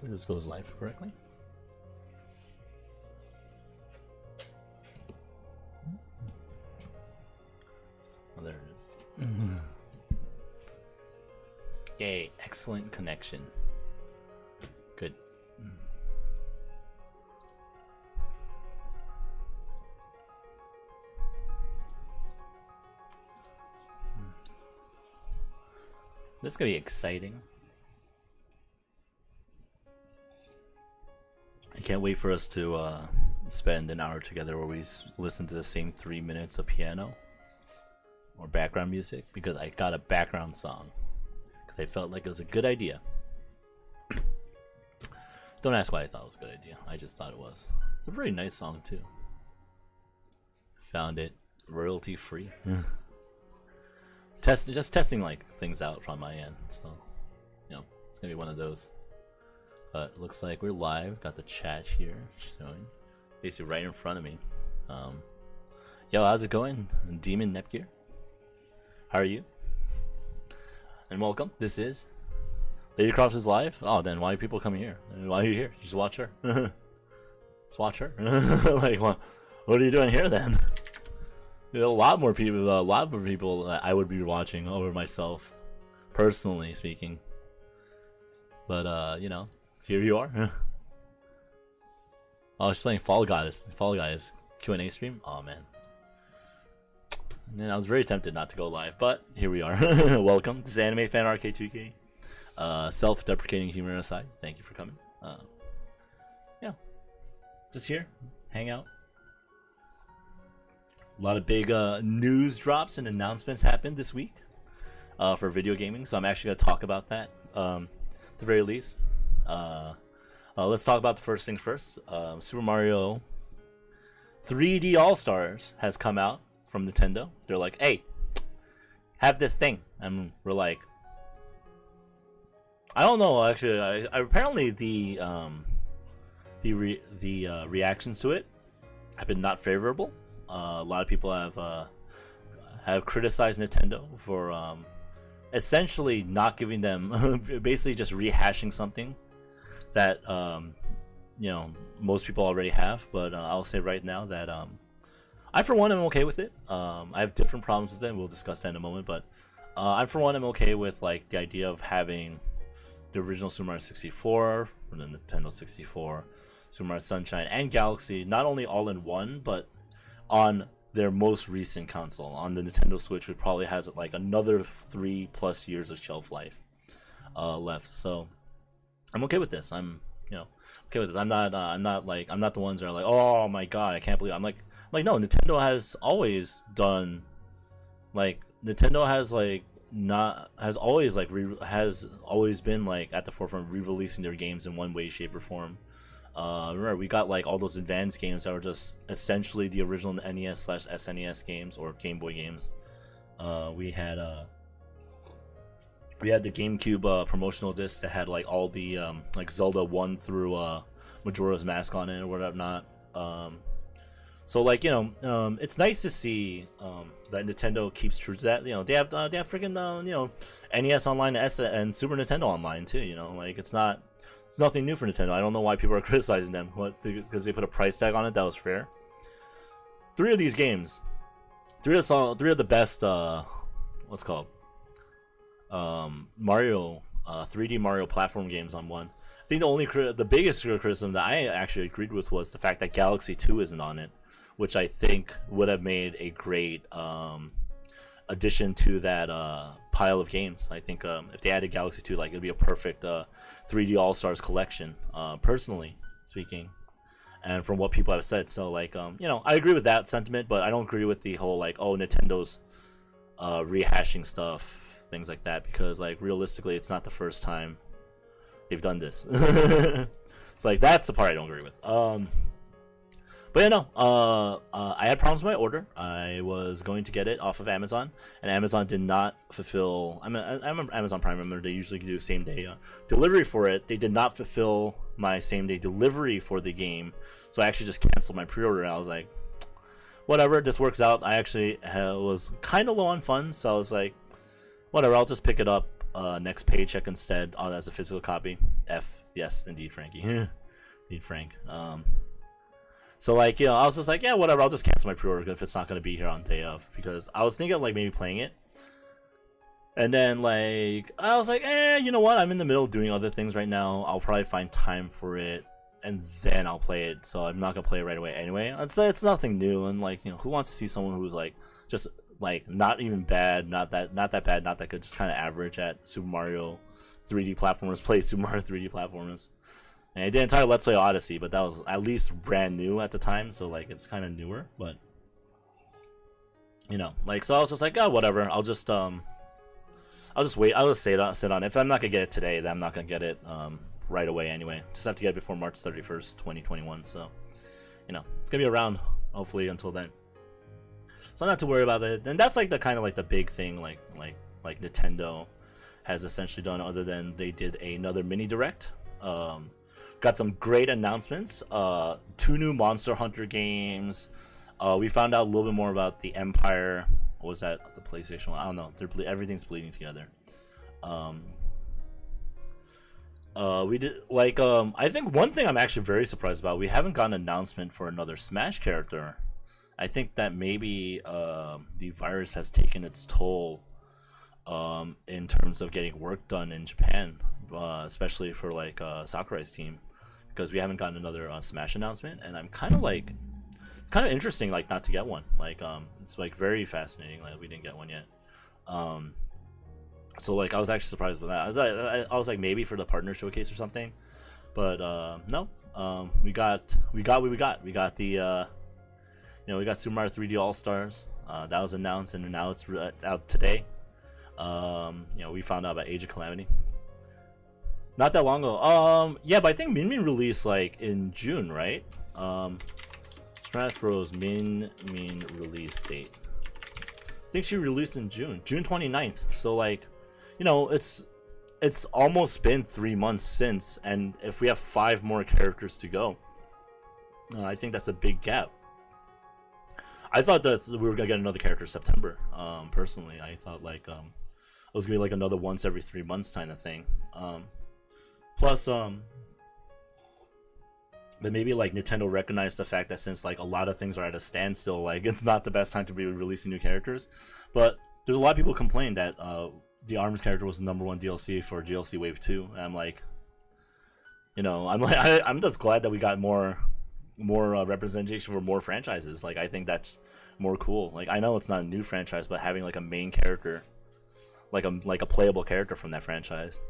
This goes live correctly. Oh, there it is. Yay, excellent connection. Good. This is gonna be exciting. I can't wait for us to spend an hour together where we listen to the same 3 minutes of piano or background music, because I got a background song because I felt like it was a good idea. Don't ask why I thought it was a good idea. I just thought it was. It's a very nice song too. Found it royalty free. Just testing like things out from my end, so you know it's gonna be one of those. But it looks like we're live. Got the chat here showing, basically right in front of me. Yo, how's it going, Demon Nepgear? How are you? And welcome. This is Lady Croft is live. Oh, then why are people coming here? Why are you here? Just watch her. Just watch her. Like what are you doing here then? A lot more people I would be watching over myself, personally speaking. But you know, here you are. Oh, she's playing Fall Guys Q&A stream. Oh man. Man, I was very tempted not to go live, but here we are. Welcome. This is animefanrk2k. Self-deprecating humor aside, thank you for coming. Yeah, just here, hang out. A lot of big news drops and announcements happened this week for video gaming, so I'm actually going to talk about that at the very least. Let's talk about the first thing first. Super Mario 3D All-Stars has come out from Nintendo. They're like, hey, have this thing. And we're like, I don't know, actually. Apparently the reactions to it have been not favorable. A lot of people have criticized Nintendo for essentially not giving them, basically just rehashing something that you know, most people already have. But I'll say right now that I for one am okay with it. I have different problems with it, and we'll discuss that in a moment. But I for one am okay with like the idea of having the original Super Mario 64 from the Nintendo 64, Super Mario Sunshine, and Galaxy not only all in one, but on their most recent console, on the Nintendo Switch, which probably has like another 3+ years of shelf life left. So I'm okay with this. I'm okay with this. I'm not the ones that are like, oh my god, I can't believe it. I'm like no, Nintendo has always done, like Nintendo has like has always been like at the forefront of re-releasing their games in one way, shape, or form. Remember, we got like all those advanced games that were just essentially the original NES/SNES games or Game Boy games. We had the GameCube promotional disc that had like all the like Zelda 1 through Majora's Mask on it or whatever not. So like, you know, it's nice to see that Nintendo keeps true to that. You know, they have freaking you know, NES Online and Super Nintendo Online too. You know, like it's nothing new for Nintendo. I don't know why people are criticizing them. What, because they put a price tag on it that was fair? 3 of these games, 3 of the best what's called Mario 3D Mario platform games on one. I think the biggest criticism that I actually agreed with was the fact that Galaxy 2 isn't on it, which I think would have made a great addition to that pile of games. I think if they added Galaxy 2, like it'd be a perfect 3D All-Stars collection, personally speaking, and from what people have said. So like, you know, I agree with that sentiment, but I don't agree with the whole like, oh, Nintendo's rehashing stuff, things like that, because like realistically, it's not the first time they've done this. It's like that's the part I don't agree with. But yeah, no, I had problems with my order. I was going to get it off of Amazon, and Amazon did not fulfill. I remember Amazon Prime. Remember, they usually do same day delivery for it. They did not fulfill my same day delivery for the game, so I actually just canceled my pre-order. I was like, whatever, this works out. I actually was kind of low on funds, so I was like, whatever, I'll just pick it up next paycheck instead as a physical copy. Yes, indeed, Frankie. Indeed, Frank. So like, I was just like, yeah, whatever. I'll just cancel my pre-order if it's not gonna be here on day of, because I was thinking of like maybe playing it, and then like I was like, you know what? I'm in the middle of doing other things right now. I'll probably find time for it, and then I'll play it. So I'm not gonna play it right away anyway. I'd say it's nothing new, and like, who wants to see someone who's like just like not even bad, not that bad, not that good, just kind of average at Super Mario 3D platformers play Super Mario 3D platformers. And I did entire Let's Play Odyssey, but that was at least brand new at the time, so like it's kind of newer. But like, so I was just like, oh, whatever. I'll just wait. I'll just sit on it. If I'm not gonna get it today, then I'm not gonna get it right away anyway. Just have to get it before March 31st, 2021. So it's gonna be around hopefully until then. So I'm not too worried about it. And that's like the kind of like the big thing like Nintendo has essentially done, other than they did another mini direct. Got some great announcements. 2 new Monster Hunter games. We found out a little bit more about the Empire. What was that? The PlayStation one? I don't know. Everything's bleeding together. We did like I think one thing I'm actually very surprised about. We haven't gotten an announcement for another Smash character. I think that maybe the virus has taken its toll in terms of getting work done in Japan, especially for like Sakurai's team, because we haven't gotten another Smash announcement, and I'm kind of like, it's kind of interesting like not to get one. Like it's like very fascinating like we didn't get one yet. So like I was actually surprised by that. I was like maybe for the partner showcase or something, but no. We got what we got. We got the we got Super Mario 3D All Stars. That was announced, and now it's out today. We found out about Age of Calamity not that long ago. Yeah, but I think Min Min released like in June, right? Smash Bros. Min release date. I think she released in June 29th. So like, it's almost been 3 months since, and if we have 5 more characters to go, I think that's a big gap. I thought that we were gonna get another character in September. Personally, I thought like it was gonna be like another once every 3 months kind of thing. Plus, but maybe like Nintendo recognized the fact that since like a lot of things are at a standstill, like it's not the best time to be releasing new characters. But there's a lot of people complained that the ARMS character was the #1 DLC for GLC Wave 2. And I'm like, I'm just glad that we got more representation for more franchises. Like I think that's more cool. Like I know it's not a new franchise, but having like a main character, like a playable character from that franchise.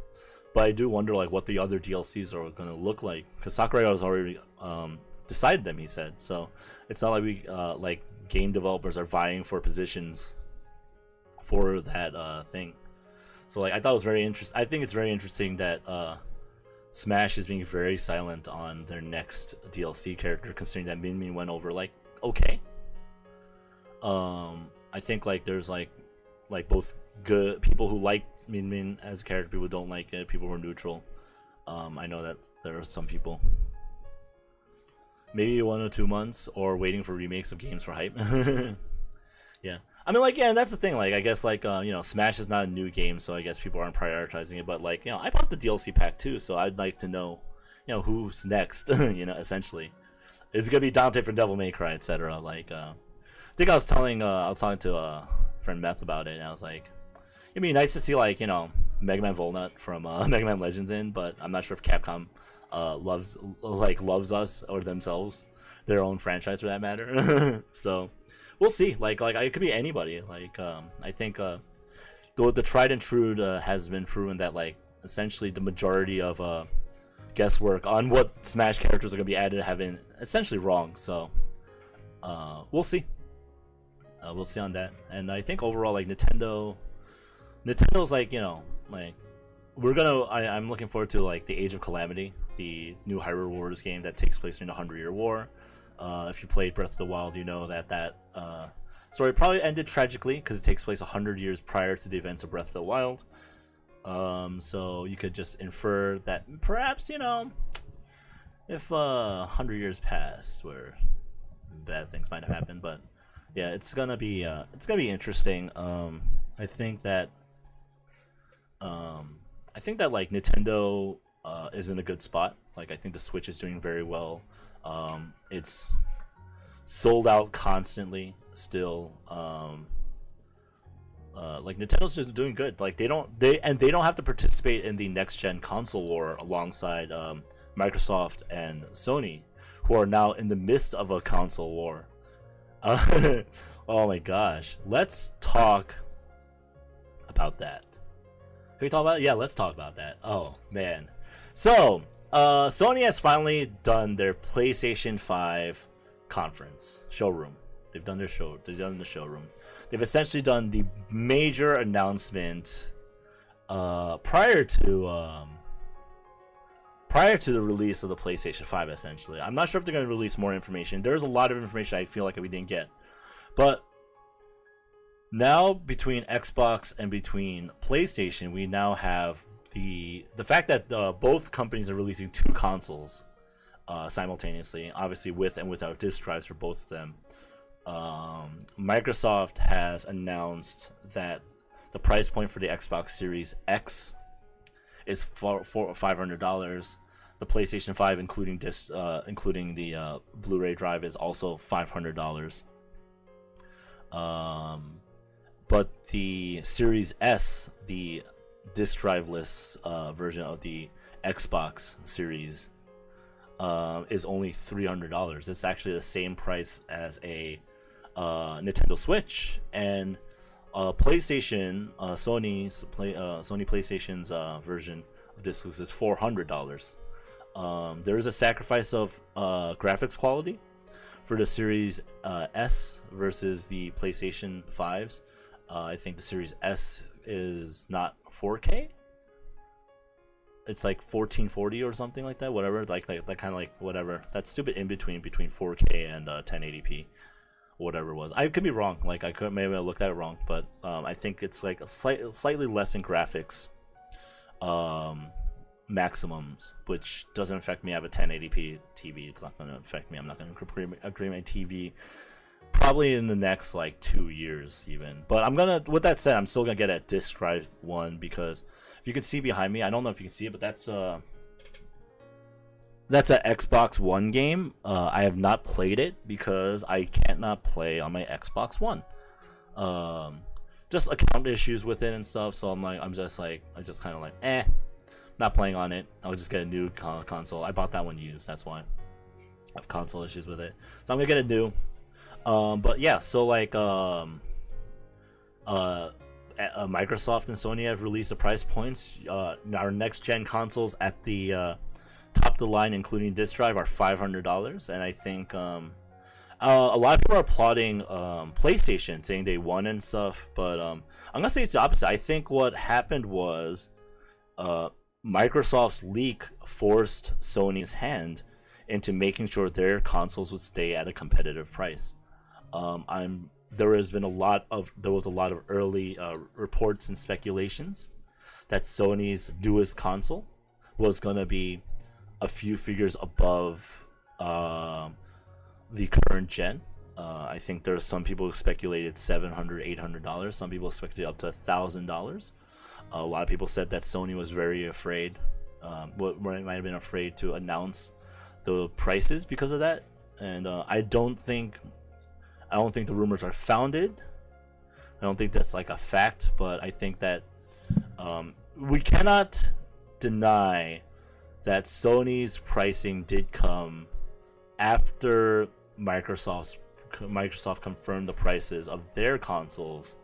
But I do wonder like what the other DLCs are gonna look like, because Sakurai has already decided them, he said. So it's not like we like game developers are vying for positions for that thing. So like I thought it was very interesting. I think it's very interesting that Smash is being very silent on their next DLC character, considering that Min Min went over like okay. I think like there's like both good people who like Min Min as a character, people who don't like it, people who are neutral. I know that there are some people maybe 1 or 2 months or waiting for remakes of games for hype. Yeah, I mean like, yeah, and that's the thing, like I guess like Smash is not a new game, so I guess people aren't prioritizing it, but like I bought the DLC pack too, so I'd like to know who's next. Essentially it's gonna be Dante for Devil May Cry, etc. Like I think I was talking to friend Meth about it, and I was like, it'd be nice to see like Mega Man Volnut from Mega Man Legends in, but I'm not sure if Capcom loves us or themselves, their own franchise for that matter. So we'll see. Like it could be anybody. Like I think the tried and true has been proven that like essentially the majority of guesswork on what Smash characters are gonna be added have been essentially wrong. So we'll see. We'll see on that. And I think overall like Nintendo's like like I'm looking forward to like the Age of Calamity, the new Hyrule Warriors game that takes place during the 100-Year War. If you played Breath of the Wild, you know that story probably ended tragically because it takes place 100 years prior to the events of Breath of the Wild. So you could just infer that perhaps if 100 years passed, where bad things might have happened. But yeah, it's gonna be interesting. I think that like Nintendo is in a good spot. Like I think the Switch is doing very well. It's sold out constantly still. Like Nintendo's just doing good. Like they don't have to participate in the next gen console war alongside Microsoft and Sony, who are now in the midst of a console war. Oh my gosh, let's talk about that. Can we talk about it? Yeah, let's talk about that. Oh man, so Sony has finally done their PlayStation 5 conference showroom. They've done the showroom. They've essentially done the major announcement prior to the release of the PlayStation 5. Essentially, I'm not sure if they're going to release more information. There's a lot of information I feel like we didn't get, but now between Xbox and between PlayStation, we now have the fact that both companies are releasing two consoles simultaneously, obviously with and without disc drives for both of them. Microsoft has announced that the price point for the Xbox Series X is for $500. The PlayStation 5, including the Blu-ray drive, is also $500. But the Series S, the disc driveless version of the Xbox Series, is only $300. It's actually the same price as a Nintendo Switch, and PlayStation, Sony PlayStation's version of this is $400. There is a sacrifice of graphics quality for the Series S versus the PlayStation 5s. I think the Series S is not 4K. It's like 1440 or something like that. Whatever, like kind of like whatever. That stupid in between 4K and 1080p. Whatever it was, I could be wrong. Like I could maybe I looked at it wrong, but I think it's like a slightly less in graphics maximums, which doesn't affect me. I have a 1080p TV. It's not going to affect me. I'm not going to upgrade my TV probably in the next like 2 years even. But I'm gonna. With that said, I'm still gonna get a disc drive one, because if you can see behind me, I don't know if you can see it, but that's an Xbox One game. I have not played it because I can't not play on my Xbox One. Just account issues with it and stuff. So I'm just kind of like, not playing on it. I'll just get a new console. I bought that one used. That's why I have console issues with it. So I'm gonna get a new. But yeah, so like Microsoft and Sony have released the price points. Our next gen consoles at the top of the line, including disc drive, are $500, and I think a lot of people are applauding PlayStation, saying they won and stuff. But I'm gonna say it's the opposite. I think what happened was Microsoft's leak forced Sony's hand into making sure their consoles would stay at a competitive price. There was a lot of early reports and speculations that Sony's newest console was gonna be a few figures above the current gen. I think there's some people who speculated $700, $800. Some people speculated up to $1,000. A lot of people said that Sony was very afraid, might have been afraid to announce the prices because of that. And I don't think the rumors are founded. I don't think that's like a fact, but I think that we cannot deny that Sony's pricing did come after Microsoft confirmed the prices of their consoles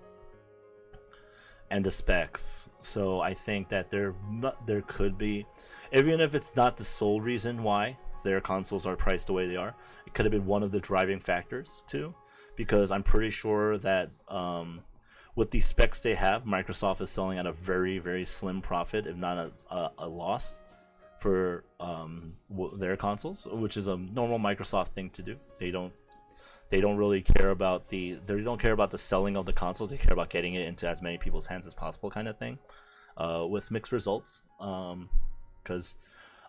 and the specs. So I think that there could be, even if it's not the sole reason why their consoles are priced the way they are, it could have been one of the driving factors too, because I'm pretty sure that with the specs they have, Microsoft is selling at a very, very slim profit, if not a loss, for their consoles, which is a normal Microsoft thing to do. They don't really care about the selling of the consoles. They care about getting it into as many people's hands as possible, kind of thing, with mixed results. Because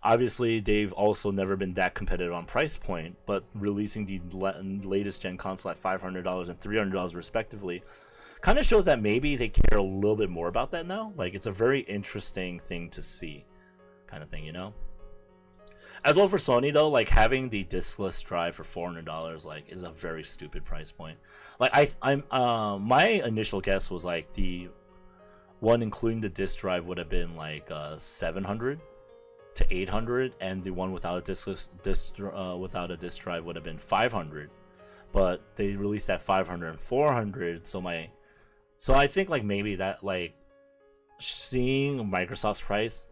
obviously they've also never been that competitive on price point, but releasing the latest gen console at $500 and $300 respectively kind of shows that maybe they care a little bit more about that now. Like, it's a very interesting thing to see. kind of thing, you know. As well for Sony though, like having the discless drive for $400 like is a very stupid price point. Like I'm my initial guess was like the one including the disc drive would have been like 700 to 800, and the one without a without a disc drive would have been 500. But they released at 500 and 400, so I think like maybe that like seeing Microsoft's price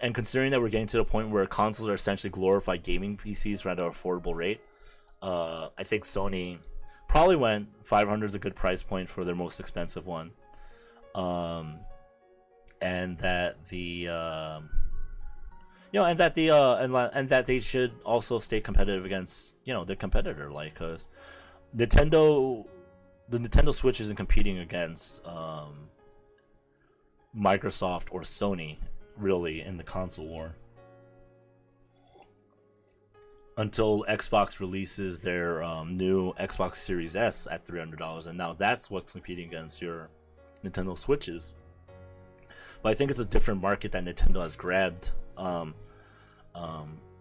and considering that we're getting to the point where consoles are essentially glorified gaming PCs at an affordable rate, I think Sony probably went 500 is a good price point for their most expensive one, and that the and that they should also stay competitive against their competitor, like because the Nintendo Switch isn't competing against Microsoft or Sony really in the console war until Xbox releases their new Xbox Series S at $300, and now that's what's competing against your Nintendo Switches. But I think it's a different market that Nintendo has grabbed. I'm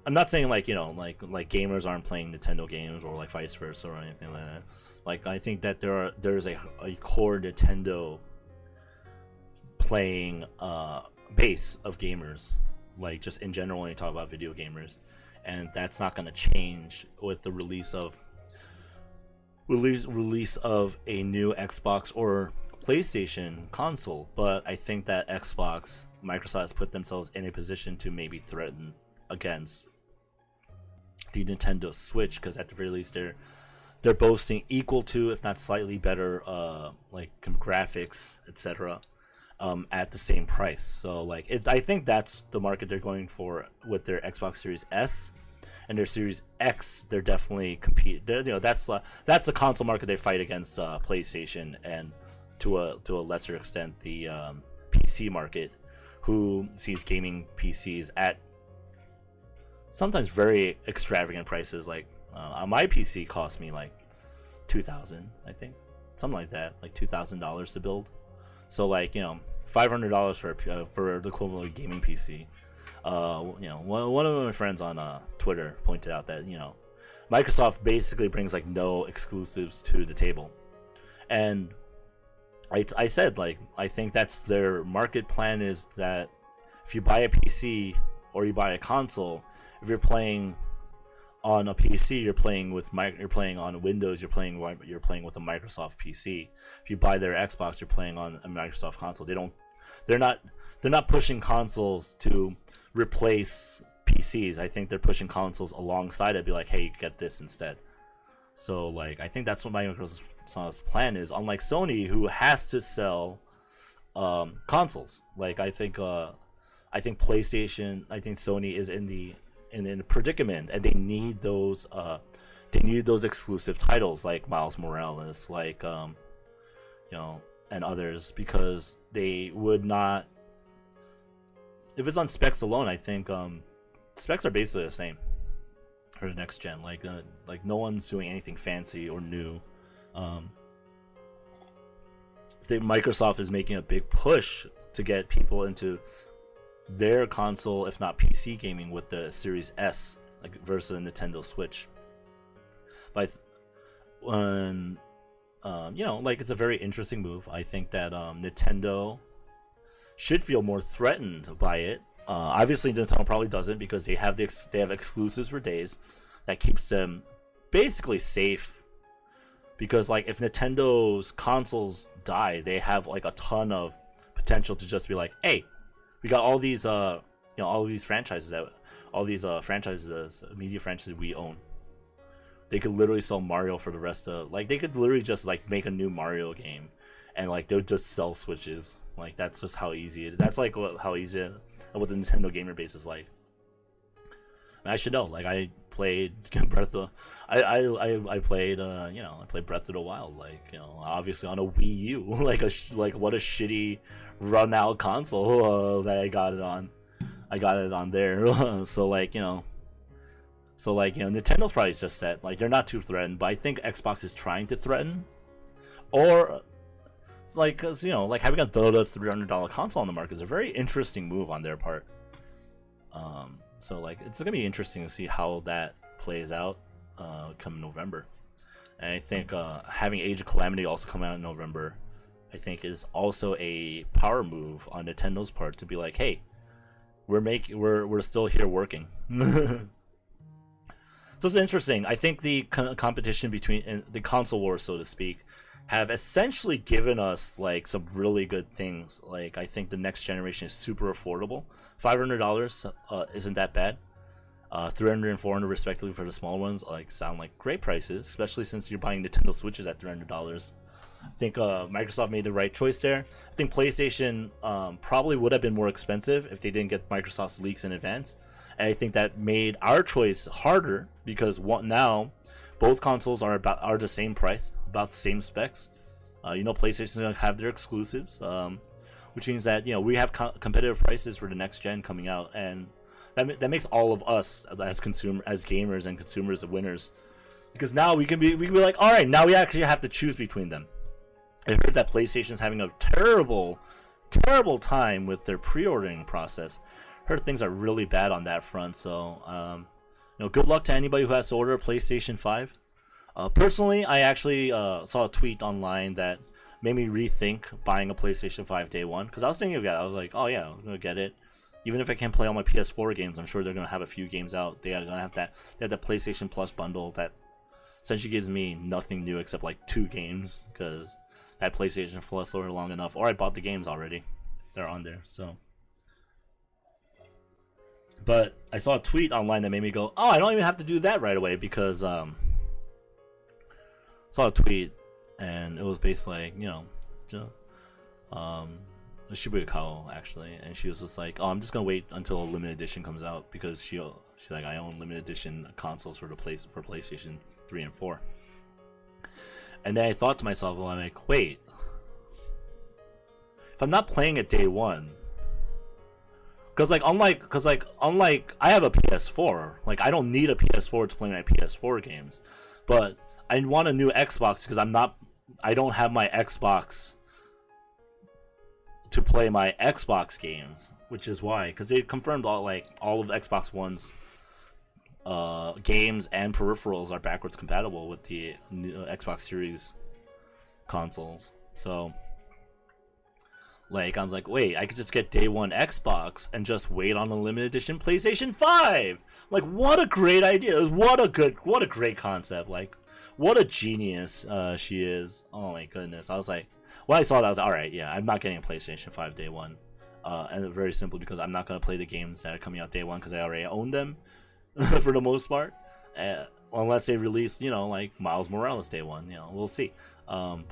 not saying like like gamers aren't playing Nintendo games or like vice versa or anything like that. Like I think that there's a core Nintendo playing base of gamers, like just in general when you talk about video gamers, and that's not going to change with the release of a new Xbox or PlayStation console. But I think that Microsoft has put themselves in a position to maybe threaten against the Nintendo Switch, because at the very least they're boasting equal to, if not slightly better, like graphics, etc. At the same price. So like I think that's the market they're going for with their Xbox Series S and their Series X. They're definitely compete. That's the console market they fight against PlayStation and to a lesser extent the PC market, who sees gaming PCs at sometimes very extravagant prices. Like my PC cost me like $2,000, I think, something like that, like $2,000 to build. So like $500 for the equivalent of a gaming PC. One of my friends on Twitter pointed out that Microsoft basically brings like no exclusives to the table, and I said like I think that's their market plan, is that if you buy a PC or you buy a console, if you're playing on a PC, you're playing on Windows, you're playing with a Microsoft PC. If you buy their Xbox, you're playing on a Microsoft console. They're not pushing consoles to replace PCs. I think they're pushing consoles alongside it, be like, hey, you get this instead. So like I think that's what Microsoft's plan is, unlike Sony, who has to sell consoles. Like I think PlayStation, I think Sony is in a predicament, and they need those exclusive titles like Miles Morales, like and others, because they would not, if it's on specs alone. I think specs are basically the same for the next gen. Like no one's doing anything fancy or new. I think Microsoft is making a big push to get people into their console, if not PC gaming, with the Series S, like versus the Nintendo Switch. But like it's a very interesting move. I think that Nintendo should feel more threatened by it. Obviously, Nintendo probably doesn't, because they have exclusives for days that keeps them basically safe. Because like if Nintendo's consoles die, they have like a ton of potential to just be like, hey, we got all these franchises, media franchises we own. They could literally sell Mario for the rest of, like, they could literally just like make a new Mario game, and like they'll just sell Switches. Like that's just how easy it is. That's like how easy what the Nintendo gamer base is like. And I should know. Like I played Breath of, I played Breath of the Wild. Like obviously on a Wii U. like what a shitty run out console that I got it on. I got it on there. So Nintendo's probably just set. Like they're not too threatened, but I think Xbox is trying to threaten, or like, because like having a $300 console on the market is a very interesting move on their part. So like it's gonna be interesting to see how that plays out come November. And I think having Age of Calamity also come out in November, I think is also a power move on Nintendo's part to be like, hey, we're still here working. So it's interesting. I think the competition between the console wars, so to speak, have essentially given us like some really good things. Like I think the next generation is super affordable. $500 isn't that bad. 300 and 400 respectively for the small ones like sound like great prices, especially since you're buying Nintendo Switches at $300. I think Microsoft made the right choice there. I think PlayStation probably would have been more expensive if they didn't get Microsoft's leaks in advance. And I think that made our choice harder because now both consoles are the same price, about the same specs. PlayStation's gonna have their exclusives, which means that we have competitive prices for the next gen coming out, and that makes all of us as gamers and consumers the winners, because now we can be like, all right, now we actually have to choose between them. I heard that PlayStation's having a terrible time with their pre-ordering process. Heard things are really bad on that front. So, good luck to anybody who has to order a PlayStation 5. Personally, I actually saw a tweet online that made me rethink buying a PlayStation 5 day one. Because I was thinking of that. I was like, oh yeah, I'm gonna get it. Even if I can't play all my PS4 games, I'm sure they're gonna have a few games out. They are gonna have that. They have that PlayStation Plus bundle that essentially gives me nothing new except like 2 games, because I had PlayStation Plus over long enough, or I bought the games already. They're on there, so. But I saw a tweet online that made me go, oh, I don't even have to do that right away, because saw a tweet and it was basically like, Shibuya Kao actually, and she was just like, oh, I'm just gonna wait until a limited edition comes out, because she's like, I own limited edition consoles for PlayStation 3 and 4. And then I thought to myself, well, I'm like, wait, if I'm not playing it day one, because unlike I have a PS4, like I don't need a PS4 to play my PS4 games, but I want a new Xbox because I don't have my Xbox to play my Xbox games, which is why, because they confirmed all of the Xbox One's games and peripherals are backwards compatible with the Xbox Series consoles. So like I'm like, wait, I could just get day one Xbox and just wait on a limited edition PlayStation 5. Like, what a great idea. What a great concept. Like, what a genius she is. Oh my goodness. I was like, when I saw that, I was like, all right, yeah, I'm not getting a PlayStation 5 day one. And very simply because I'm not going to play the games that are coming out day one, because I already own them for the most part. Unless they release, like Miles Morales day one, we'll see. So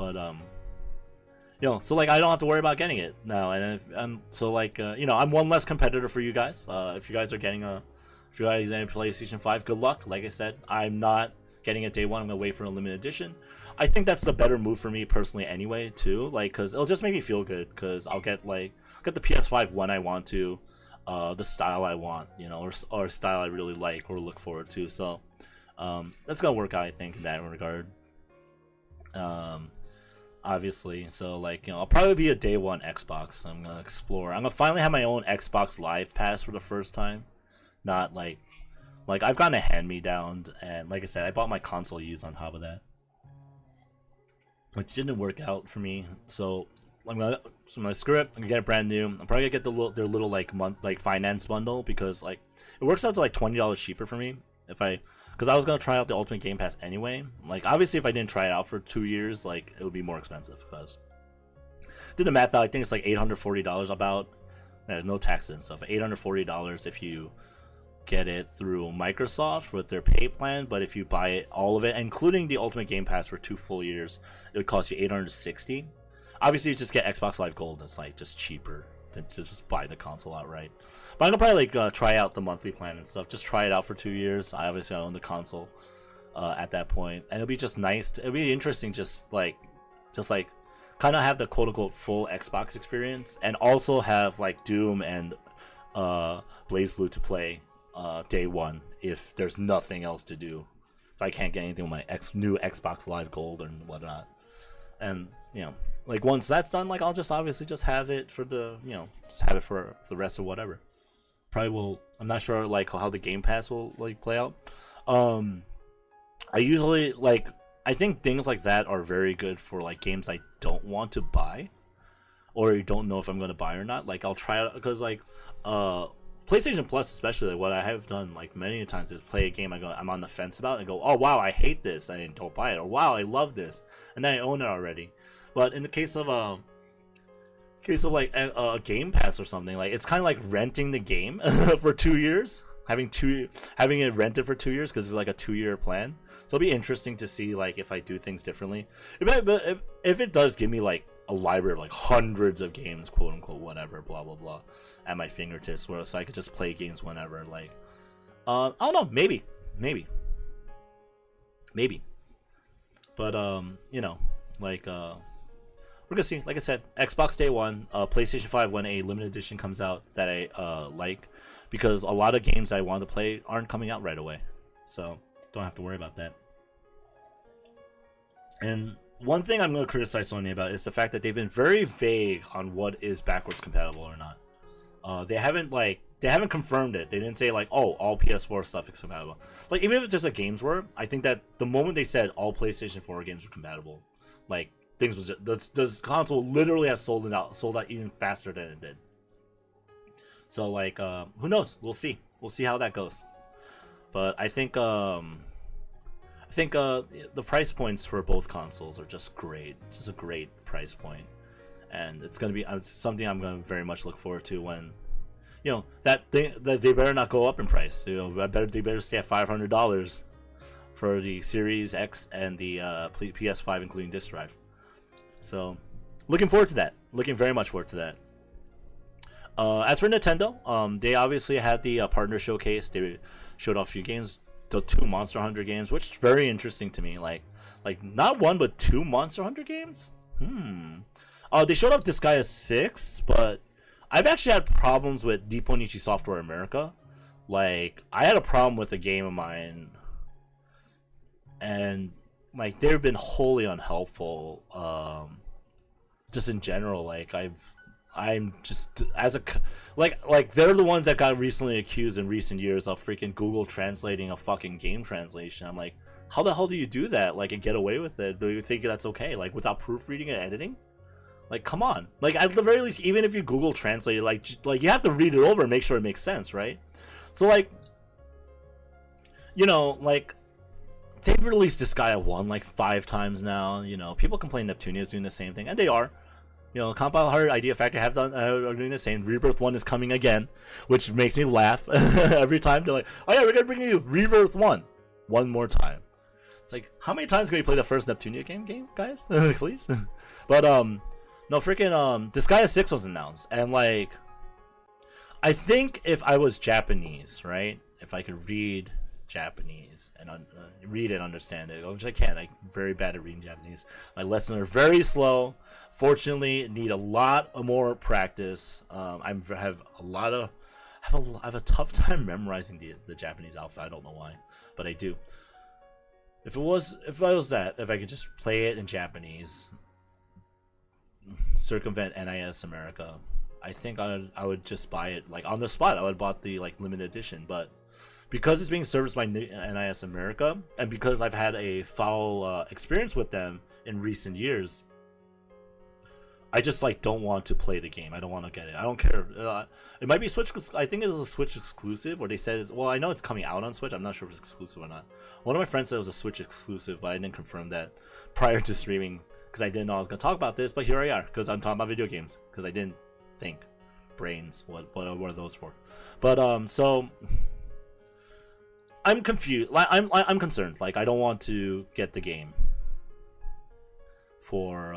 like I don't have to worry about getting it now, and I'm one less competitor for you guys. If you guys are getting a PlayStation 5, good luck. Like I said, I'm not getting it day one. I'm gonna wait for a limited edition. I think that's the better move for me personally, anyway, too. Like, cause it'll just make me feel good, cause I'll get the PS5 when I want to, the style I want, or style I really like or look forward to. So, that's gonna work out, I think, in that regard. Obviously, so like I'll probably be a day one Xbox. I'm gonna explore. I'm gonna finally have my own Xbox Live Pass for the first time. Not like I've gotten a hand-me-down, and like I said, I bought my console used on top of that, which didn't work out for me. So I'm gonna screw it. I'm gonna get it brand new. I'm probably gonna get their little month finance bundle, because like it works out to like $20 cheaper for me because I was gonna try out the Ultimate Game Pass anyway. Like, obviously, if I didn't try it out for 2 years, like it would be more expensive. Because did the math out, I think it's like $840 about, no taxes and stuff. $840 if you get it through Microsoft with their pay plan. But if you buy it, all of it, including the Ultimate Game Pass for 2 full years, it would cost you $860. Obviously, you just get Xbox Live Gold. It's like just cheaper than to just buy the console outright. But I'm gonna probably try out the monthly plan and stuff. Just try it out for 2 years. I obviously own the console at that point, and it'll be just nice. It'll be interesting, just like kind of have the quote unquote full Xbox experience, and also have like Doom and BlazBlue to play day one if there's nothing else to do. If I can't get anything with my new Xbox Live Gold and whatnot, and like once that's done, like I'll just obviously just have it for just have it for the rest of whatever. Probably will. I'm not sure like how the Game Pass will like play out. Um, I usually like. I think things like that are very good for like games I don't want to buy, or you don't know if I'm gonna buy or not. Like I'll try it because like PlayStation Plus especially, like, what I have done like many times is play a game I'm on the fence about and go, oh wow, I hate this, and don't buy it, or wow, I love this, and then I own it already. But in the case of like a Game Pass or something, like it's kind of like renting the game for 2 years, having it rented for 2 years because it's like a 2-year plan. So it'll be interesting to see like if I do things differently. If it does give me like a library of like hundreds of games, quote unquote, whatever, blah blah blah, at my fingertips, where so I could just play games whenever. Like, I don't know, maybe, but like we're gonna see. Like I said, Xbox Day One, PlayStation 5 when a limited edition comes out that I like, because a lot of games I want to play aren't coming out right away, so don't have to worry about that. And one thing I'm going to criticize Sony about is the fact that they've been very vague on what is backwards compatible or not. They haven't confirmed it. They didn't say like, oh, all PS4 stuff is compatible. Like even if it's just a games were, I think that the moment they said all PlayStation 4 games were compatible, like things was just, this console literally has sold out even faster than it did. So like, who knows? We'll see how that goes. But I think the price points for both consoles are just great. Just a great price point, and it's gonna be something I'm gonna very much look forward to when, that they better not go up in price. They better stay at $500 for the Series X and the PS5, including disc drive. So, looking forward to that. Looking very much forward to that. As for Nintendo, they obviously had the partner showcase. They showed off a few games, the 2 Monster Hunter games, which is very interesting to me. Like not 1 but 2 Monster Hunter games. They showed off Disgaea 6, but I've actually had problems with Nipponichi Software America. Like I had a problem with a game of mine, and like they've been wholly unhelpful. Just in general, like I'm just as a like they're the ones that got recently accused in recent years of freaking Google translating a fucking game translation. I'm like, how the hell do you do that? Like, and get away with it? Do you think that's okay? Like, without proofreading and editing? Like, come on. Like, at the very least, even if you Google translate it, like you have to read it over and make sure it makes sense, right? So like, like they've released Disgaea 1 like 5 times now. People complain Neptunia is doing the same thing, and they are. Compile Heart, Idea Factory are doing the same. Rebirth 1 is coming again, which makes me laugh every time. They're like, oh yeah, we're gonna bring you Rebirth 1 one more time. It's like, how many times can we play the first Neptunia game, guys? Please. But no, freaking Disgaea 6 was announced, and like, I think if I was Japanese, right? If I could read Japanese and read and understand it, which I can't. I'm very bad at reading Japanese. My lessons are very slow. Fortunately, need a lot more practice. I have a tough time memorizing the Japanese alphabet. I don't know why, but I do. If I could just play it in Japanese, circumvent NIS America, I think I would just buy it like on the spot. I would have bought the like limited edition, but because it's being serviced by NIS America, and because I've had a foul experience with them in recent years, I just like don't want to play the game. I don't want to get it. I don't care. It might be Switch. I think it's a Switch exclusive, or they said it's, well, I know it's coming out on Switch. I'm not sure if it's exclusive or not. One of my friends said it was a Switch exclusive, but I didn't confirm that prior to streaming because I didn't know I was gonna talk about this. But here I are, because I'm talking about video games, because I didn't think. Brains. What are those for? But so I'm confused. I'm concerned. Like, I don't want to get the game for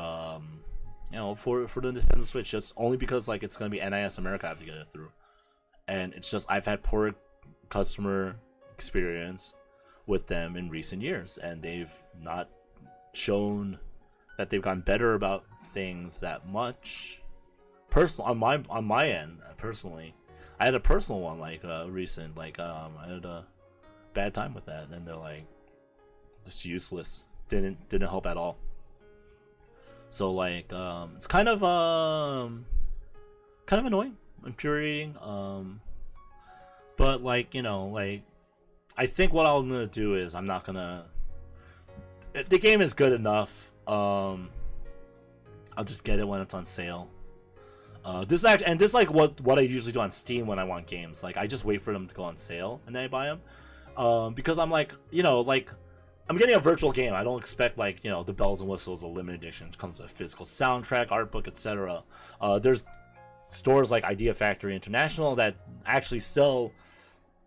for the Nintendo Switch, just only because like it's gonna be NIS America I have to get it through, and it's just I've had poor customer experience with them in recent years, and they've not shown that they've gotten better about things that much. On my end, personally, I had a personal one like recent, like I had a bad time with that, and they're like just useless, didn't help at all. So like it's kind of annoying, infuriating. But like, you know, like I think what I'm gonna do is I'm not gonna. If the game is good enough, I'll just get it when it's on sale. This is like what I usually do on Steam when I want games. Like I just wait for them to go on sale and then I buy them. Because I'm like, you know, like I'm getting a virtual game. I don't expect like, you know, the bells and whistles of limited edition. It comes with a physical soundtrack, art book, etc. There's stores like Idea Factory International that actually sell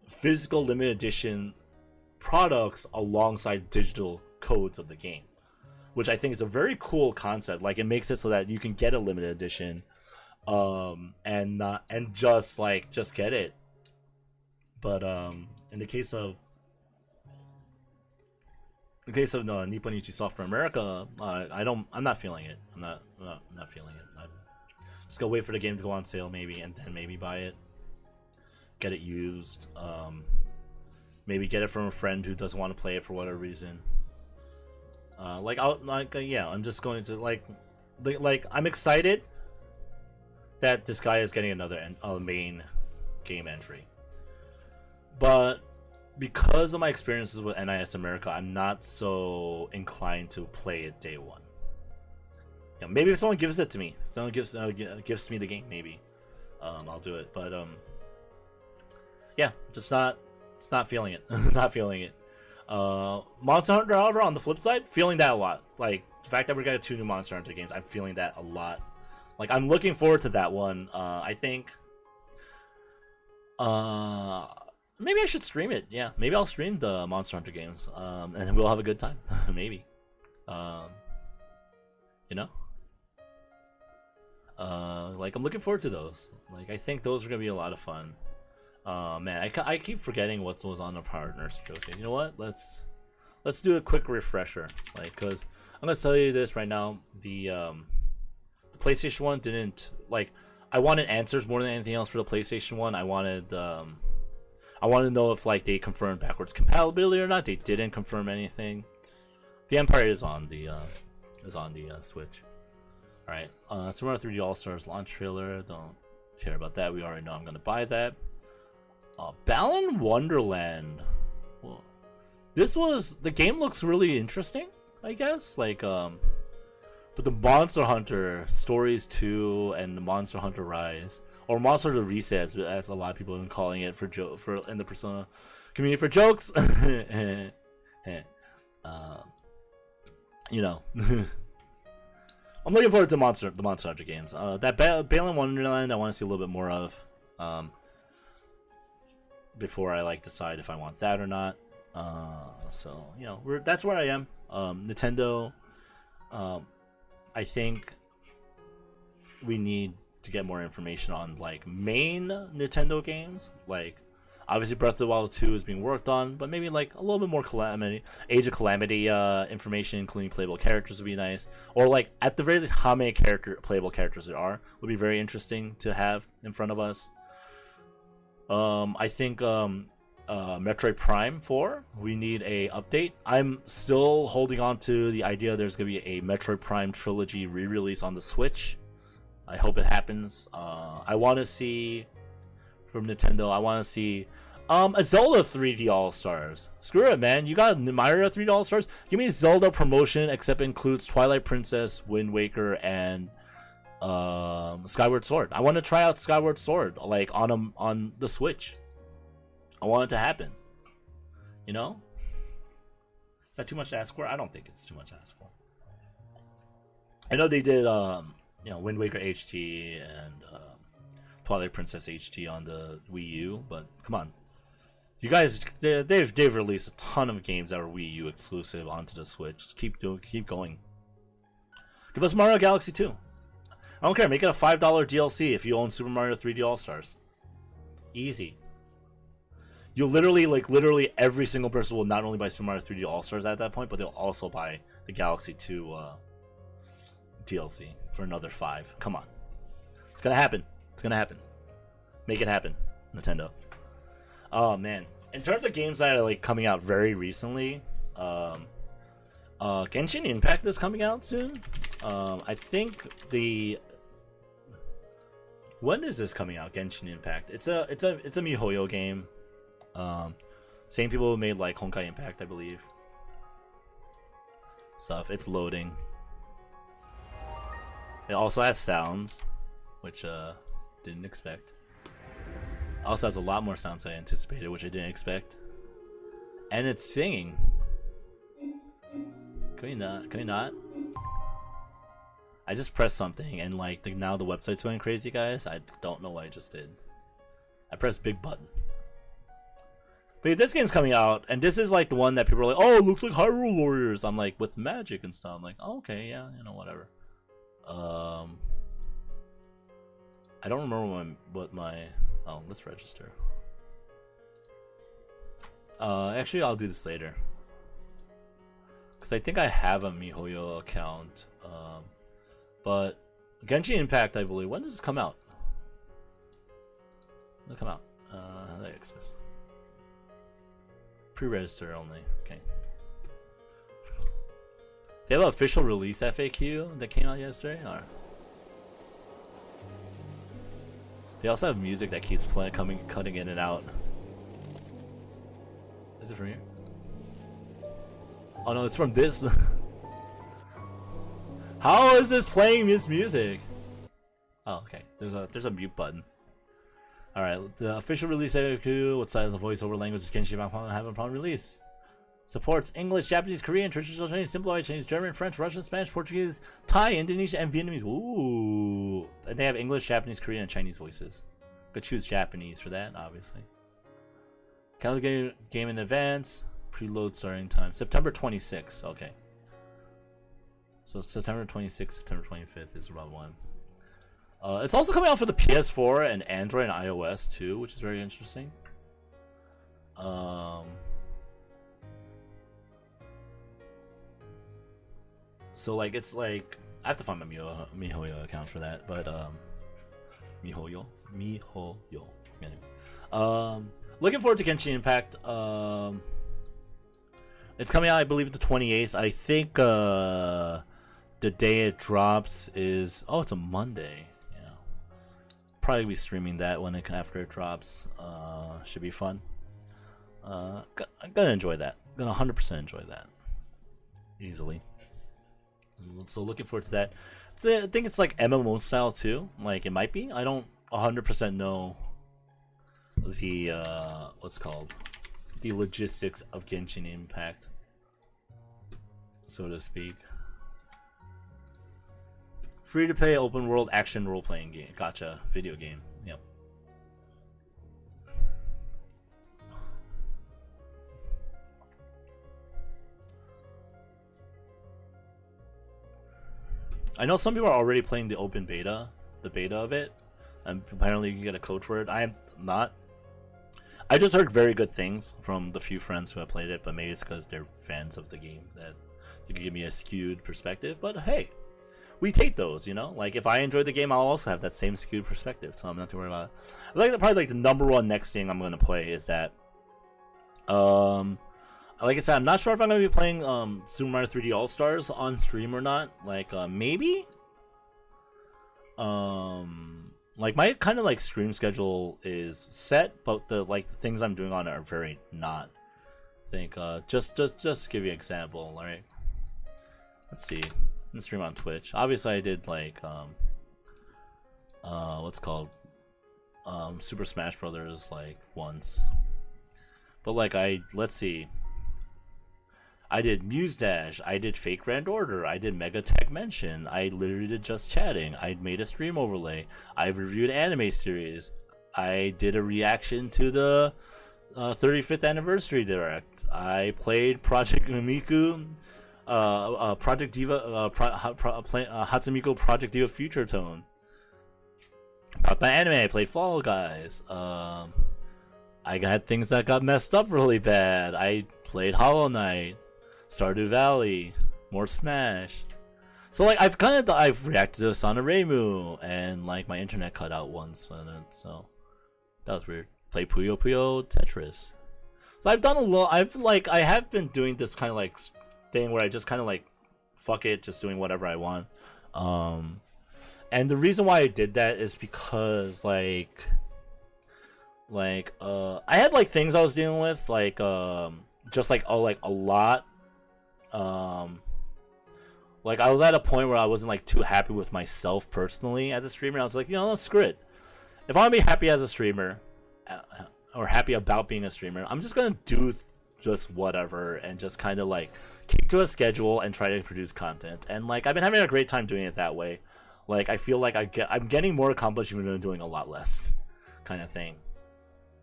physical limited edition products alongside digital codes of the game, which I think is a very cool concept. Like it makes it so that you can get a limited edition and just get it. But in the case of Nippon Ichi Software America, I'm not feeling it. I'm not feeling it. I'm just gonna wait for the game to go on sale maybe, and then maybe buy it, get it used, maybe get it from a friend who doesn't want to play it for whatever reason. Yeah, I'm just going to like I'm excited that this guy is getting another main game entry, but because of my experiences with NIS America, I'm not so inclined to play it day one. Yeah, maybe if someone gives it to me, someone gives me the game, maybe I'll do it. But yeah, just not feeling it. Not feeling it. Monster Hunter, however, on the flip side, feeling that a lot. Like the fact that we're getting 2 new Monster Hunter games, I'm feeling that a lot. Like I'm looking forward to that one. I think maybe I should stream it. Yeah, maybe I'll stream the Monster Hunter games, and we'll have a good time. Maybe, you know, like I'm looking forward to those. Like I think those are gonna be a lot of fun. Man, I keep forgetting what was on the partners. You know what? Let's do a quick refresher. Like, cause I'm gonna tell you this right now. The PlayStation 1 didn't like. I wanted answers more than anything else for the PlayStation 1. I wanted to know if like they confirmed backwards compatibility or not. They didn't confirm anything. The Empire is on the Switch. All right, Super Mario 3D All Stars launch trailer. Don't care about that. We already know I'm gonna buy that. Balan Wonderland. Well, the game looks really interesting, I guess. Like but the Monster Hunter Stories 2 and the Monster Hunter Rise, or Monster Hunter Reset, as a lot of people have been calling it for in the Persona community for jokes. You know, I'm looking forward to the Monster Hunter games. That Balan Wonderland, I want to see a little bit more of. Before I like decide if I want that or not. So you know, that's where I am. Nintendo. I think we need to get more information on like main Nintendo games. Like obviously Breath of the Wild 2 is being worked on, but maybe like a little bit more Age of Calamity information, including playable characters, would be nice. Or like at the very least, how many playable characters there are would be very interesting to have in front of us. I think Metroid Prime 4, we need a update. I'm still holding on to the idea there's gonna be a Metroid Prime trilogy re-release on the Switch. I hope it happens. I want to see from Nintendo. I want to see a Zelda 3D All Stars. Screw it, man. You got Mario 3D All Stars. Give me Zelda promotion, except it includes Twilight Princess, Wind Waker, and Skyward Sword. I want to try out Skyward Sword like on the Switch. I want it to happen. You know? Is that too much to ask for? I don't think it's too much to ask for. I know they did Wind Waker HD and Twilight Princess HD on the Wii U, but come on. You guys, they've released a ton of games that are Wii U exclusive onto the Switch. Just keep going. Give us Mario Galaxy 2. I don't care. Make it a $5 DLC if you own Super Mario 3D All Stars. Easy. You'll literally every single person will not only buy Super Mario 3D All Stars at that point, but they'll also buy the Galaxy 2 DLC for another $5. Come on. It's gonna happen. It's gonna happen. Make it happen, Nintendo. Oh man. In terms of games that are like coming out very recently, Genshin Impact is coming out soon. I think when is this coming out? Genshin Impact. It's a MiHoYo game. Same people who made like Honkai Impact, I believe. Stuff. It's loading. It also has sounds, which didn't expect. Also has a lot more sounds than I anticipated, which I didn't expect. And it's singing. Can we not? Can we not? I just pressed something and like now the website's going crazy, guys. I don't know what I just did. I pressed big button. But yeah, this game's coming out, and this is like the one that people are like, oh, it looks like Hyrule Warriors. I'm like, with magic and stuff. I'm like, oh, okay, yeah, you know, whatever. I don't remember what my oh, let's register. Actually, I'll do this later. Because I think I have a MiHoYo account. But Genshin Impact, I believe. When does this come out? When does it come out? There it exists. Pre-register only. Okay. They have an official release FAQ that came out yesterday? Or they also have music that keeps cutting in and out. Is it from here? Oh no, it's from this. How is this playing this music? Oh, okay. There's a mute button. All right, the official release FAQ. What size of voiceover language is Genshin Impact having upon release? Supports English, Japanese, Korean, traditional Chinese, simplified Chinese, German, French, Russian, Spanish, Portuguese, Thai, Indonesian, and Vietnamese. Ooh, and they have English, Japanese, Korean, and Chinese voices. Could choose Japanese for that, obviously. Calendar game in advance. Preload starting time September 26th. Okay. So September 26th, September 25th is round one. It's also coming out for the PS4 and Android and iOS too, which is very interesting. So like it's like I have to find my MiHoYo account for that, but MiHoYo. Anyway. Looking forward to Genshin Impact. It's coming out, I believe, the 28th. I think the day it drops is it's a Monday. Yeah, probably be streaming that after it drops. Should be fun. I'm gonna enjoy that. Gonna 100% enjoy that easily. So looking forward to that. I think it's like MMO style too. Like it might be. I don't 100% know the what's called the logistics of Genshin Impact, so to speak. Free to play open world action role playing game. Gotcha. Video game. Yep. I know some people are already playing the open beta, the beta of it, and apparently you can get a code for it. I am not. I just heard very good things from the few friends who have played it, but maybe it's because they're fans of the game that you can give me a skewed perspective. But hey, we take those, you know? Like, if I enjoy the game, I'll also have that same skewed perspective, so I'm not too worried about it. Like, probably like the number one next thing I'm going to play is that, like I said, I'm not sure if I'm going to be playing Super Mario 3D All-Stars on stream or not. Like, maybe? Like my kind of like stream schedule is set, but the things I'm doing on it are very not. I think just to give you an example, right? Let's see. I'm stream on Twitch. Obviously, I did like what's called Super Smash Brothers like once, but like let's see. I did Muse Dash, I did Fake Grand Order, I did Mega Tech Mention, I literally did Just Chatting, I made a stream overlay, I reviewed anime series, I did a reaction to the 35th anniversary direct, I played Project Miku, Project Diva, Hatsumiko Project Diva Future Tone. About my anime, I played Fall Guys. I had things that got messed up really bad. I played Hollow Knight, Stardew Valley, more Smash. So like I've reacted to Sana Reimu, and like my internet cut out once, and so that was weird. Play Puyo Puyo Tetris. So I've done a lot. I have been doing this kind of like thing where I just kind of like fuck it, just doing whatever I want. And the reason why I did that is because like Like I had like things I was dealing with, like just like like a lot. Um like I was at a point where I wasn't like too happy with myself personally as a streamer. I was like, screw it. If I want to be happy as a streamer, uh, or happy about being a streamer, I'm just gonna do just whatever and just kind of like keep to a schedule and try to produce content. And like I've been having a great time doing it that way. Like I feel like I'm getting more accomplished even though I'm doing a lot less, kind of thing.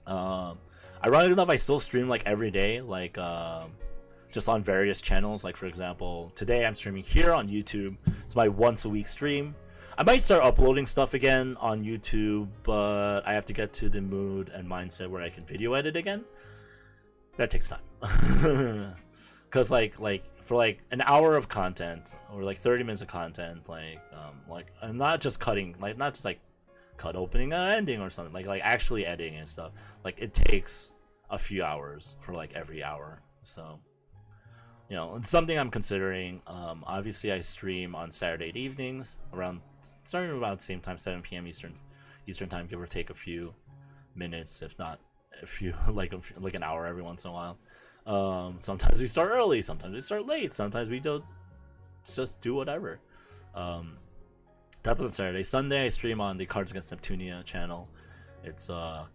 Ironically enough, I still stream like every day, like just on various channels. Like for example, today I'm streaming here on YouTube. It's my once a week stream. I might start uploading stuff again on YouTube, but I have to get to the mood and mindset where I can video edit again. That takes time. Cause like for like an hour of content or like 30 minutes of content, like I'm not just cutting, like not just like cut opening and ending or something, like actually editing and stuff. Like it takes a few hours for like every hour. So it's something I'm considering. Obviously I stream on Saturday evenings starting about the same time, 7 p.m. Eastern time, give or take a few minutes, if not a few like an hour every once in a while. Sometimes we start early, sometimes we start late, sometimes we don't just do whatever. That's on Saturday. Sunday I stream on the Cards Against Neptunia channel. It's I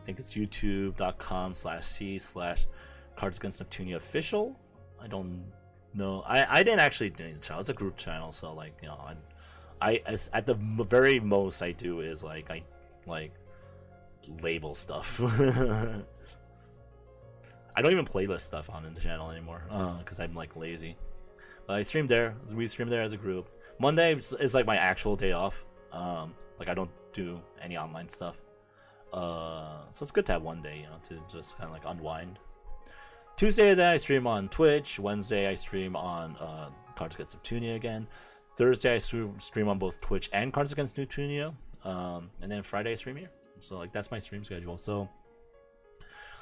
think it's youtube.com/c/Cards Against Neptunia official. I don't know. I didn't actually do the channel. It's a group channel, so like I at the very most I do is like I label stuff. I don't even playlist stuff on the channel anymore because I'm like lazy. I stream there. We stream there as a group. Monday is like my actual day off. Like I don't do any online stuff. So it's good to have one day, to just kind of like unwind. Tuesday then I stream on Twitch. Wednesday I stream on Cards Against Neptunia again. Thursday I stream on both Twitch and Cards Against Neptunia. And then Friday I stream here. So like that's my stream schedule. So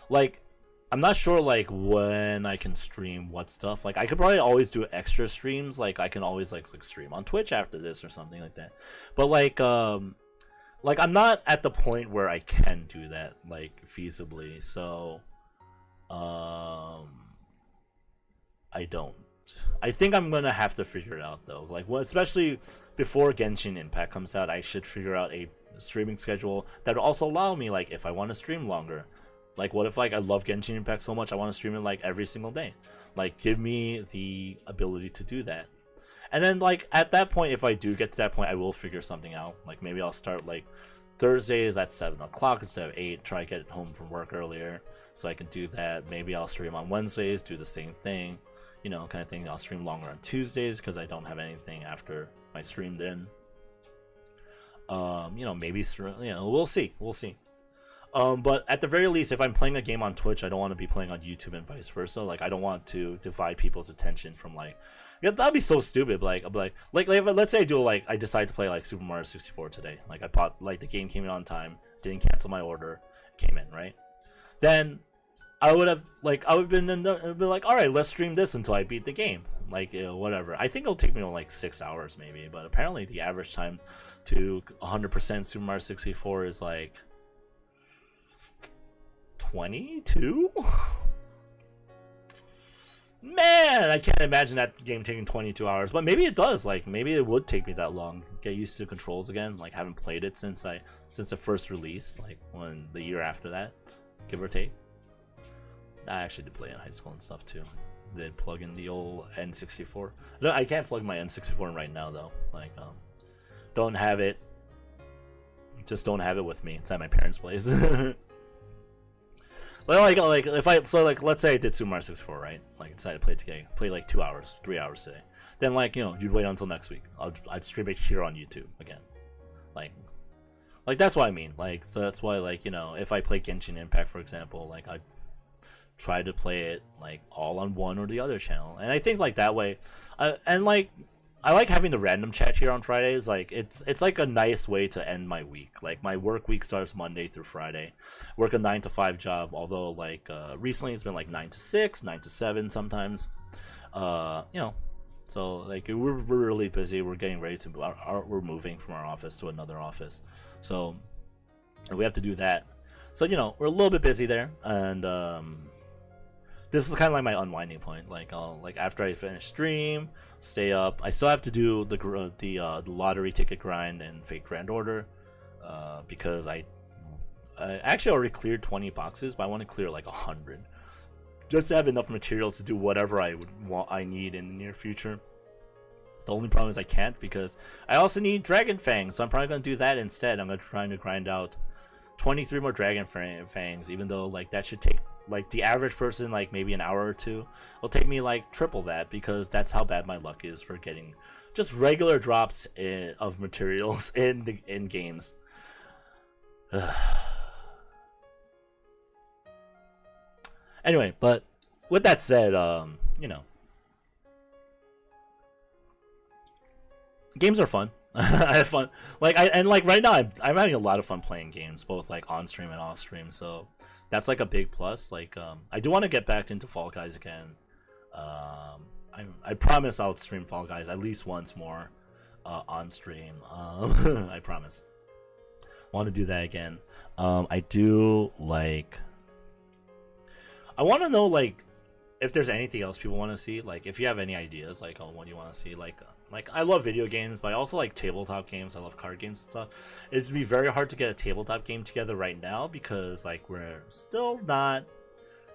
like I'm not sure like when I can stream what stuff. Like I could probably always do extra streams. Like I can always like stream on Twitch after this or something like that. But like I'm not at the point where I can do that like feasibly. So I don't. I think I'm gonna have to figure it out though. Like especially before Genshin Impact comes out, I should figure out a streaming schedule that will also allow me, like if I want to stream longer. Like what if like I love Genshin Impact so much I want to stream it like every single day. Like give me the ability to do that. And then like at that point, if I do get to that point, I will figure something out. Like maybe I'll start like Thursdays at 7 o'clock instead of 8, try to get home from work earlier so I can do that. Maybe I'll stream on Wednesdays, do the same thing, kind of thing. I'll stream longer on Tuesdays because I don't have anything after my stream then. Maybe we'll see. But at the very least, if I'm playing a game on Twitch, I don't want to be playing on YouTube and vice versa. Like I don't want to divide people's attention from that'd be so stupid. Like let's say I decide to play like Super Mario 64 today. Like I bought the game came in on time, didn't cancel my order, came in right. Then I would been like, all right, let's stream this until I beat the game. Whatever. I think it'll take me like 6 hours maybe, but apparently the average time to 100% Super Mario 64 is like 22. Man, I can't imagine that game taking 22 hours, but maybe it does. Like maybe it would take me that long. Get used to the controls again. Like haven't played it since it first released, like the year after that, give or take. I actually did play in high school and stuff too. Did plug in the old N64. No, I can't plug my N64 in right now though. Don't have it. Just don't have it with me. It's at my parents' place. Let's say I did Super Mario 64, right? Like decided to play it today, play like 2 hours, 3 hours today. Then you'd wait until next week. I'd stream it here on YouTube again. Like that's what I mean. So that's why if I play Genshin Impact, for example, I'd try to play it all on one or the other channel. And I think that way, I like having the random chat here on Fridays. It's like a nice way to end my week. My work week starts Monday through Friday. Work a 9 to 5 job, although recently it's been 9 to 6, 9 to 7 sometimes. So we're really busy. We're getting ready to we're moving from our office to another office. So we have to do that. So we're a little bit busy there, and this is kind of like my unwinding point. Like I'll after I finish stream, stay up. I still have to do the lottery ticket grind and fake grand order, because I actually already cleared 20 boxes, but I want to clear like 100, just to have enough materials to do whatever I need in the near future. The only problem is I can't, because I also need Dragon Fangs, so I'm probably going to do that instead. I'm going to try to grind out 23 more Dragon Fangs, even though like that should take like the average person like maybe an hour or two. It'll take me like triple that, because that's how bad my luck is for getting just regular drops of materials in games. Anyway, but with that said, games are fun. I have fun. Like right now I'm having a lot of fun playing games, both like on stream and off stream. So that's like a big plus. Like I do want to get back into Fall Guys again. I promise I'll stream Fall Guys at least once more on stream. I promise. Want to do that again. I do like. I want to know like if there's anything else people want to see. Like if you have any ideas like on what you want to see. Like I love video games, but I also like tabletop games. I love card games and stuff. It'd be very hard to get a tabletop game together right now, because like we're still not,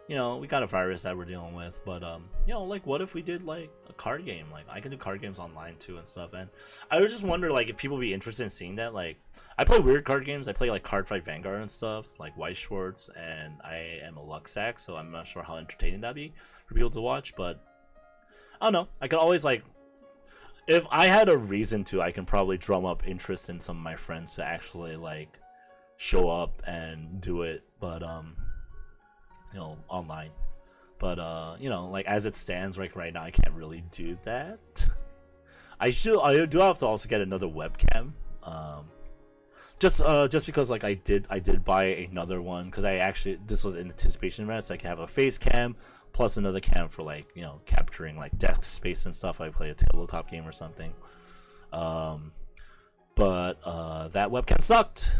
we got a virus that we're dealing with. But like what if we did like a card game? Like I can do card games online too and stuff. And I would just wonder like if people would be interested in seeing that. Like I play weird card games. I play like Card Fight Vanguard and stuff, like White Schwartz, and I am a Luxac, so I'm not sure how entertaining that'd be for people to watch. But I don't know. I could always like. If I had a reason to, I can probably drum up interest in some of my friends to actually like show up and do it, but online. But like as it stands right now, I can't really do that. I do have to also get another webcam. Just because like I did buy another one, because this was in anticipation of it, so I can have a face cam plus another cam for like capturing like desk space and stuff. I play a tabletop game or something. But that webcam sucked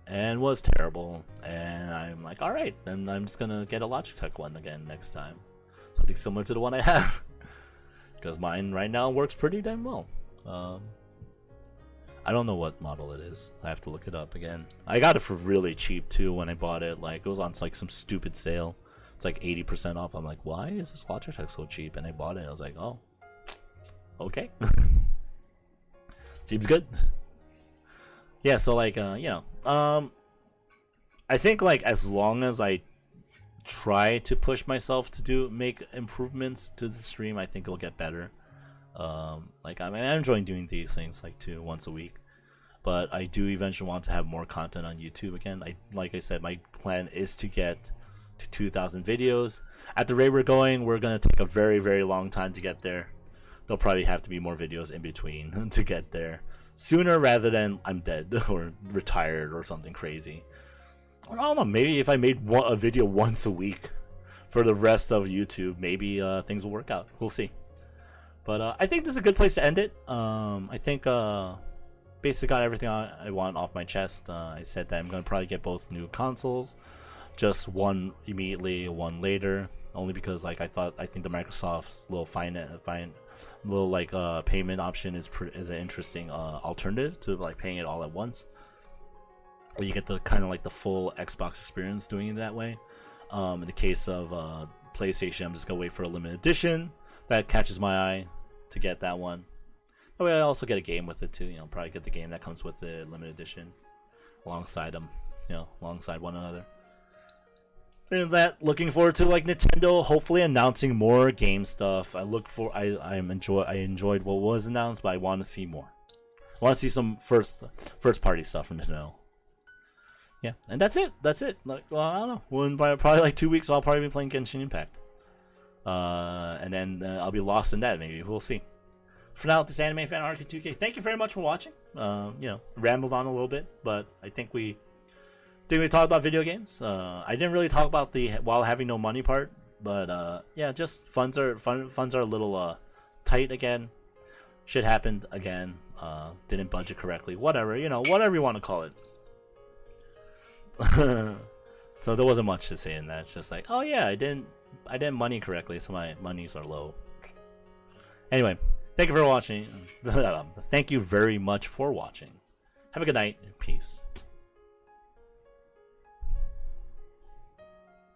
and was terrible, and I'm like, all right, then I'm just gonna get a Logitech one again next time, something similar to the one I have, because mine right now works pretty damn well. I don't know what model it is. I have to look it up again. I got it for really cheap too when I bought it. Like it was on like some stupid sale. It's like 80% off. I'm like, why is this Logitech so cheap? And I bought it. I was like, oh, okay. Seems good. Yeah, so like I think like as long as I try to push myself to make improvements to the stream, I think it'll get better. Like I'm enjoying doing these things like once a week, but I do eventually want to have more content on YouTube again. Like I said, my plan is to get to 2,000 videos. At the rate we're going, we're gonna take a very, very long time to get there. There'll probably have to be more videos in between to get there sooner, rather than I'm dead or retired or something crazy. I don't know, maybe if I made a video once a week for the rest of YouTube, maybe things will work out. We'll see. But I think this is a good place to end it. I think basically got everything I want off my chest. I said that I'm going to probably get both new consoles, just one immediately, one later, only because like I think the Microsoft's little payment option is an interesting alternative to like paying it all at once. Or you get the kind of like the full Xbox experience doing it that way. In the case of PlayStation, I'm just gonna wait for a limited edition that catches my eye to get that one. That way I also get a game with it too. Probably get the game that comes with the limited edition alongside them. Alongside one another. And that, looking forward to like Nintendo hopefully announcing more game stuff. I enjoyed what was announced, but I want to see more. I want to see some first party stuff from Nintendo. Yeah, and that's it. Like, well, I don't know. Well, probably like 2 weeks, I'll probably be playing Genshin Impact. And then I'll be lost in that. Maybe we'll see. For now, this animefanrk2k. Thank you very much for watching. Rambled on a little bit, but I think we talked about video games. I didn't really talk about the while having no money part, but yeah, just funds are a little tight again. Shit happened again. Didn't budget correctly. Whatever, whatever you want to call it. So there wasn't much to say in that. It's just like, oh yeah, I didn't money correctly, so my monies are low. Anyway, thank you for watching. Thank you very much for watching. Have a good night. Peace.